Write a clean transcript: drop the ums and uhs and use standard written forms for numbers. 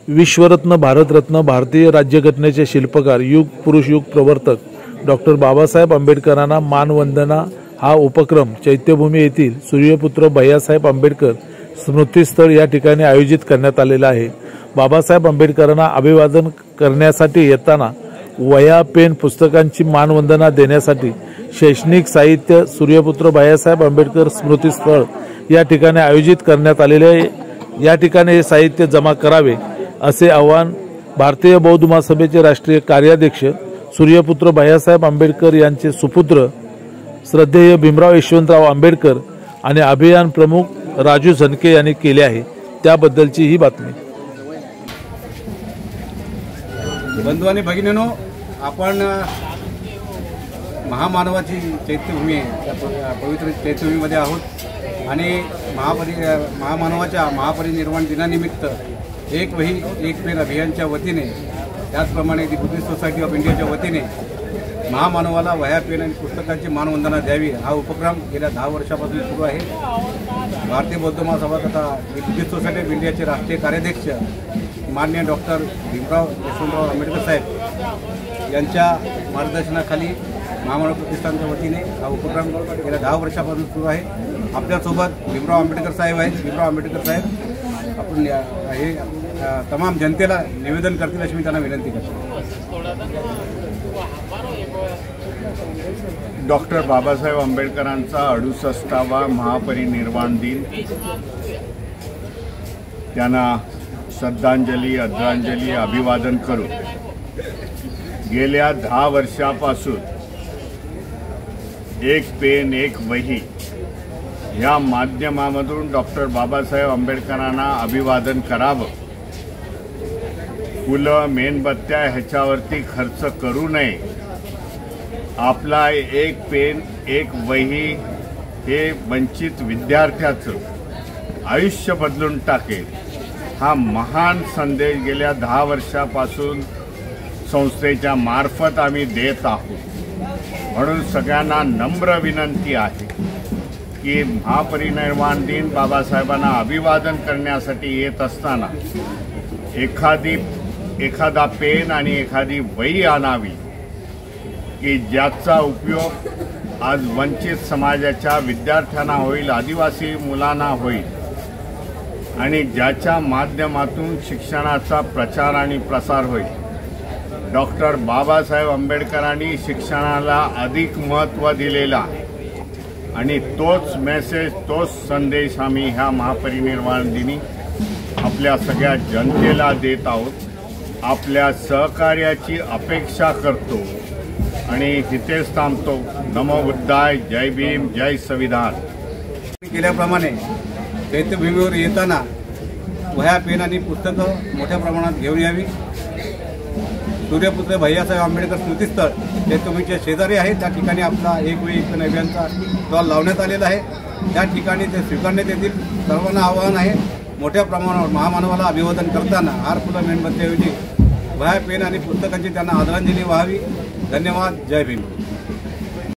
विश्वरत्न, भारतरत्न, भारतीय राज्यघटनेचे शिल्पकार, युग पुरुष, युग प्रवर्तक डॉक्टर बाबासाहेब आंबेडकरांना मानवंदना हा उपक्रम चैत्यभूमी येथील सूर्यपुत्र भैयासाहेब आंबेडकर स्मृतीस्थळ या ठिकाणी आयोजित करण्यात आलेला आहे। बाबासाहेब आंबेडकरांना अभिवादन करण्यासाठी येताना वह्या, पेन, पुस्तकांची मानवंदना देण्यासाठी शैक्षणिक साहित्य सूर्यपुत्र भैयासाहेब आंबेडकर स्मृतीस्थळ या ठिकाणी आयोजित करण्यात आलेले आहे। या ठिकाणी हे साहित्य जमा करावे असे आवाहन भारतीय बौद्ध महासभेचे राष्ट्रीय कार्याध्यक्ष सूर्यपुत्र भैयासाहेब आंबेडकर यांचे सुपुत्र श्रद्धेय भीमराव यशवंतराव आंबेडकर आणि अभियान प्रमुख राजू झनके यांनी केले आहे। त्याबद्दलची ही बातमी। बंधू आणि भगिनींनो, आपण महामानवाची चैत्यभूमी त्या पवित्र चैत्यभूमीमध्ये आहोत आणि महामानवाच्या महापरिनिर्वाण दिनानिमित्त एक वही एक पेन अभियानच्या वतीने, त्याचप्रमाणे दी बुद्धिस्ट सोसायटी ऑफ इंडियाच्या वतीने महामानवाला वह्या, पेन आणि पुस्तकांची मानवंदना द्यावी हा उपक्रम गेल्या 10 वर्षापासून सुरू आहे। भारतीय बौद्ध महासभा तथा दी बुद्धिस्ट सोसायटी ऑफ इंडियाचे राष्ट्रीय कार्याध्यक्ष माननीय डॉक्टर भीमराव यशवंतराव आंबेडकर साहेब यांच्या मार्गदर्शनाखाली महामानव प्रतिष्ठानच्या वतीने हा उपक्रम गेल्या 10 वर्षापासून सुरू आहे। आपल्यासोबत भीमराव आंबेडकर साहेब आहेत। भीमराव आंबेडकर साहेब आपण हे तमाम जनतेला निवेदन करतील अशी मी त्यांना विनंती करतो। डॉक्टर बाबासाहेब आंबेडकरांचा 68वा महापरिनिर्वाण दिन, त्यांना श्रद्धांजली, आदरांजली, अभिवादन करून गेल्या 10 वर्षापासून एक पेन एक वही या माध्यमामधून डॉक्टर बाबासाहेब आंबेडकरांना अभिवादन करावं, फुलं, मेणबत्त्या ह्याच्यावरती खर्च करू नये, आपला एक पेन एक वही हे वंचित विद्यार्थ्याचं आयुष्य बदलून टाकेल हा महान संदेश गेल्या 10 वर्षापासून संस्थेच्या मार्फत आम्ही देत आहोत। म्हणून सगळ्यांना नम्र विनंती आहे की महापरिनिर्वाण दिन बाबासाहेबांना अभिवादन करण्यासाठी येत असताना एखादा पेन आणि एखादी वही आणावी की ज्याचा उपयोग आज वंचित समाजाच्या विद्यार्थ्यांना होईल, आदिवासी मुलांना होईल आणि ज्याच्या माध्यमातून शिक्षणाचा प्रचार आणि प्रसार होईल। डॉक्टर बाबासाहेब आंबेडकरांनी शिक्षणाला अधिक महत्त्व दिलेला आणि तोच मेसेज, तोच संदेश आम्ही ह्या महापरिनिर्वाण दिनी आपल्या सगळ्या जनतेला देत आहोत। आपल्या सहकार्याची अपेक्षा करतो आणि इथेच थांबतो। नमो बुद्धाय, जय भीम, जय संविधान। केल्याप्रमाणे चैत्यभूमीवर येताना वह्या, पेन आणि पुस्तकं मोठ्या प्रमाणात घेऊन यावी। सूर्यपुत्र भैयासाहेब आंबेडकर स्मृतीस्थळ चैत्यभूमीच्या शेजारी आहे, त्या ठिकाणी आपला एक वही एक पेन अभियानचा स्टॉल लावण्यात आलेला आहे। त्या ठिकाणी ते स्वीकारण्यात येतील। सर्वांना आवाहन आहे, मोठ्या प्रमाणावर महामानवाला अभिवादन करताना हार, फुलं, मेणबत्त्याऐवजी वह्या, पेन आणि पुस्तकांची त्यांना आदरांजली व्हावी। धन्यवाद। जय भीम।